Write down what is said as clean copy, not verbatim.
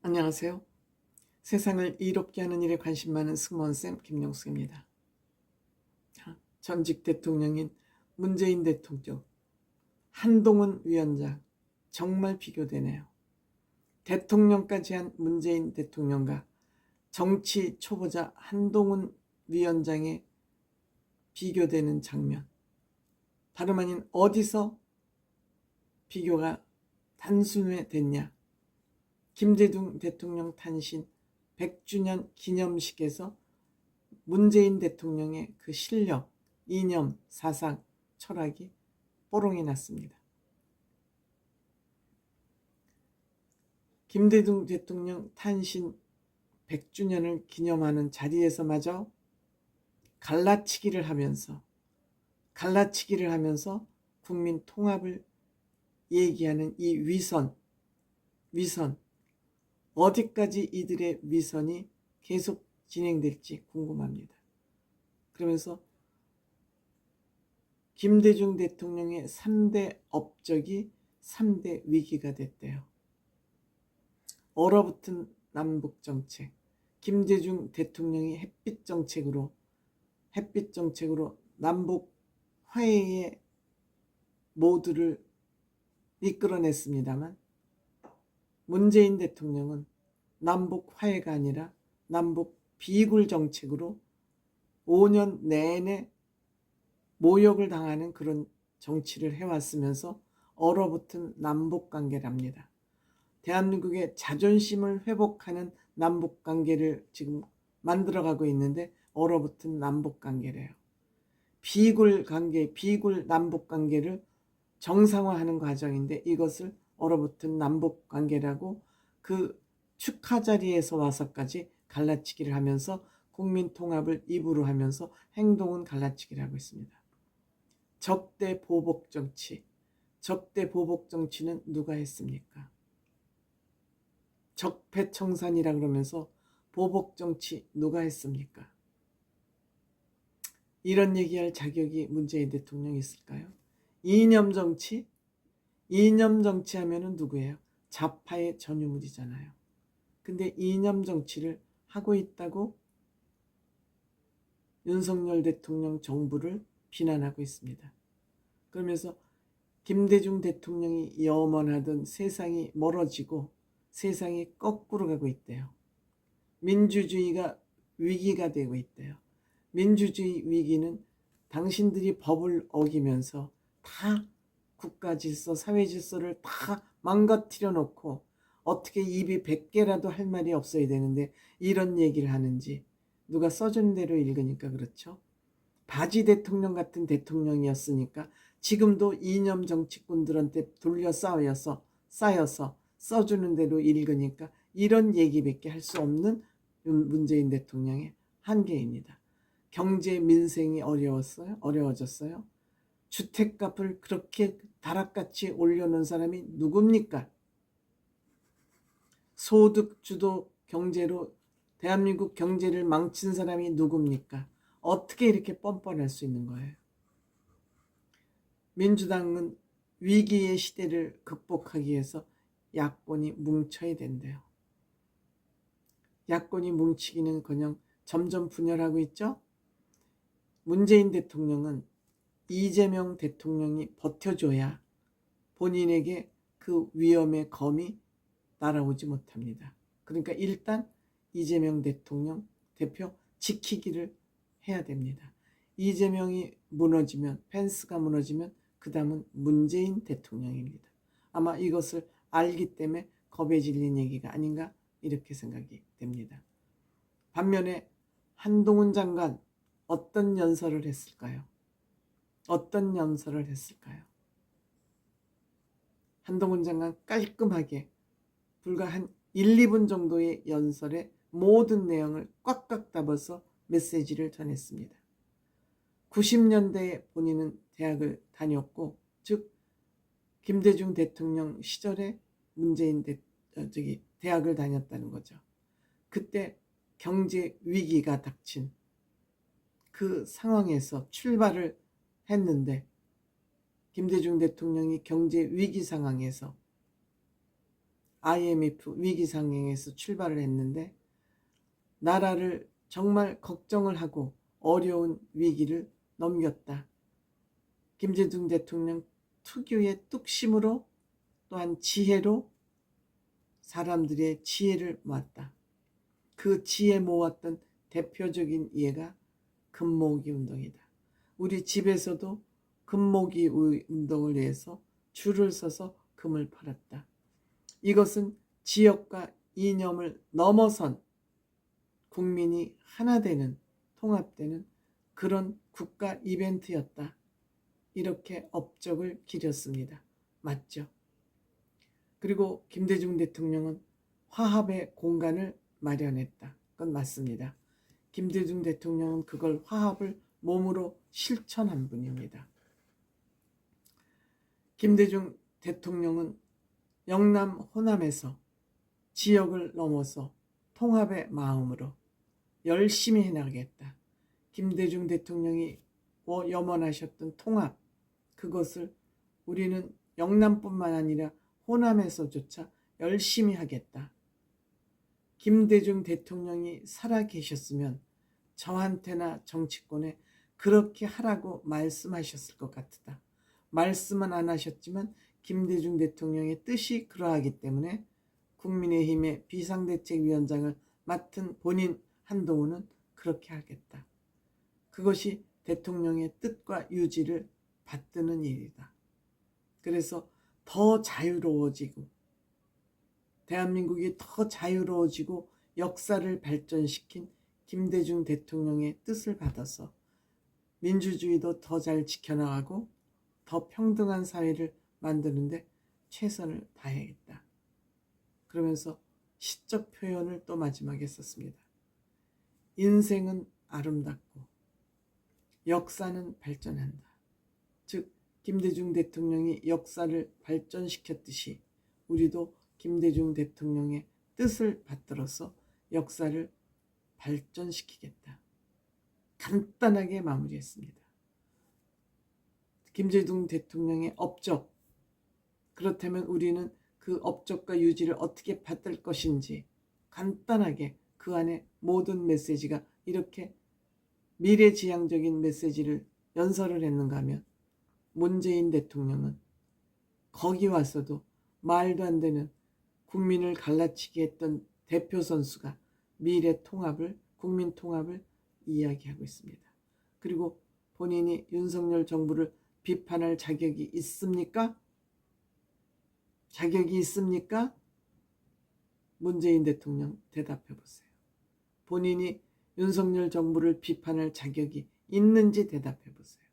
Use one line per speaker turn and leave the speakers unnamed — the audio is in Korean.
안녕하세요. 세상을 이롭게 하는 일에 관심 많은 승무원쌤 김용숙입니다. 전직 대통령인 문재인 대통령, 한동훈 위원장, 정말 비교되네요. 대통령까지 한 문재인 대통령과 정치 초보자 한동훈 위원장의 비교되는 장면. 다름 아닌 어디서 비교가 단순화됐냐. 김대중 대통령 탄신 100주년 기념식에서 문재인 대통령의 그 실력, 이념, 사상, 철학이 뽀롱이 났습니다. 김대중 대통령 탄신 100주년을 기념하는 자리에서마저 갈라치기를 하면서 국민 통합을 얘기하는 이 위선, 어디까지 이들의 위선이 계속 진행될지 궁금합니다. 그러면서 김대중 대통령의 3대 업적이 3대 위기가 됐대요. 얼어붙은 남북정책, 김대중 대통령이 햇빛 정책으로 남북 화해의 모두를 이끌어냈습니다만, 문재인 대통령은 남북 화해가 아니라 남북 비굴 정책으로 5년 내내 모욕을 당하는 그런 정치를 해왔으면서 얼어붙은 남북관계랍니다. 대한민국의 자존심을 회복하는 남북관계를 지금 만들어가고 있는데 얼어붙은 남북관계래요. 비굴 남북관계를 정상화하는 과정인데 이것을 얼어붙은 남북관계라고 그 축하 자리에서 와서까지 갈라치기를 하면서 국민 통합을 입으로 하면서 행동은 갈라치기를 하고 있습니다. 적대 보복 정치는 누가 했습니까? 적폐청산이라 그러면서 보복 정치 누가 했습니까? 이런 얘기할 자격이 문재인 대통령이 있을까요? 이념 정치 하면은 누구예요? 좌파의 전유물이잖아요. 근데 이념 정치를 하고 있다고 윤석열 대통령 정부를 비난하고 있습니다. 그러면서 김대중 대통령이 염원하던 세상이 멀어지고 세상이 거꾸로 가고 있대요. 민주주의가 위기가 되고 있대요. 민주주의 위기는 당신들이 법을 어기면서 다 국가 질서, 사회 질서를 다 망가뜨려 놓고 어떻게 입이 100개라도 할 말이 없어야 되는데 이런 얘기를 하는지 누가 써준 대로 읽으니까 그렇죠. 바지 대통령 같은 대통령이었으니까 지금도 이념 정치꾼들한테 돌려 쌓여서 써주는 대로 읽으니까 이런 얘기밖에 할 수 없는 문재인 대통령의 한계입니다. 경제 민생이 어려워졌어요. 주택값을 그렇게 다락같이 올려놓은 사람이 누굽니까? 소득 주도 경제로 대한민국 경제를 망친 사람이 누굽니까? 어떻게 이렇게 뻔뻔할 수 있는 거예요? 민주당은 위기의 시대를 극복하기 위해서 야권이 뭉쳐야 된대요. 야권이 뭉치기는커녕 점점 분열하고 있죠. 문재인 대통령은 이재명 대통령이 버텨줘야 본인에게 그 위험의 검이 날아오지 못합니다. 그러니까 일단 이재명 대표 지키기를 해야 됩니다. 이재명이 무너지면, 펜스가 무너지면 그 다음은 문재인 대통령입니다. 아마 이것을 알기 때문에 겁에 질린 얘기가 아닌가 이렇게 생각이 됩니다. 반면에 한동훈 장관 어떤 연설을 했을까요? 한동훈 장관 깔끔하게 불과 한 1, 2분 정도의 연설에 모든 내용을 꽉꽉 담아서 메시지를 전했습니다. 90년대에 본인은 대학을 다녔고, 즉 김대중 대통령 시절에 대학을 다녔다는 거죠. 그때 경제 위기가 닥친 그 상황에서 출발을 했는데 김대중 대통령이 경제 위기 상황에서 IMF 위기 상황에서 출발을 했는데 나라를 정말 걱정을 하고 어려운 위기를 넘겼다. 김대중 대통령 특유의 뚝심으로 또한 지혜로 사람들의 지혜를 모았다. 그 지혜 모았던 대표적인 예가 금모으기 운동이다. 우리 집에서도 금모으기 운동을 위해서 줄을 서서 금을 팔았다. 이것은 지역과 이념을 넘어선 국민이 하나 되는, 통합되는 그런 국가 이벤트였다. 이렇게 업적을 기렸습니다. 맞죠? 그리고 김대중 대통령은 화합의 공간을 마련했다. 그건 맞습니다. 김대중 대통령은 그걸 화합을 몸으로 실천한 분입니다. 김대중 대통령은 영남 호남에서 지역을 넘어서 통합의 마음으로 열심히 해나가겠다. 김대중 대통령이 염원하셨던 통합, 그것을 우리는 영남뿐만 아니라 호남에서조차 열심히 하겠다. 김대중 대통령이 살아계셨으면 저한테나 정치권에 그렇게 하라고 말씀하셨을 것 같다. 말씀은 안 하셨지만 김대중 대통령의 뜻이 그러하기 때문에 국민의힘의 비상대책위원장을 맡은 본인 한동훈은 그렇게 하겠다. 그것이 대통령의 뜻과 유지를 받드는 일이다. 그래서 더 자유로워지고 대한민국이 더 자유로워지고 역사를 발전시킨 김대중 대통령의 뜻을 받아서 민주주의도 더 잘 지켜나가고 더 평등한 사회를 만드는데 최선을 다해야겠다. 그러면서 시적 표현을 또 마지막에 썼습니다. 인생은 아름답고 역사는 발전한다. 즉 김대중 대통령이 역사를 발전시켰듯이 우리도 김대중 대통령의 뜻을 받들어서 역사를 발전시키겠다. 간단하게 마무리했습니다. 김대중 대통령의 업적, 그렇다면 우리는 그 업적과 유지를 어떻게 받을 것인지 간단하게 그 안에 모든 메시지가 이렇게 미래지향적인 메시지를 연설을 했는가 하면 문재인 대통령은 거기 와서도 말도 안 되는 국민을 갈라치게 했던 대표 선수가 미래 통합을, 국민 통합을 이야기하고 있습니다. 그리고 본인이 윤석열 정부를 비판할 자격이 있습니까? 자격이 있습니까? 문재인 대통령 대답해 보세요. 본인이 윤석열 정부를 비판할 자격이 있는지 대답해 보세요.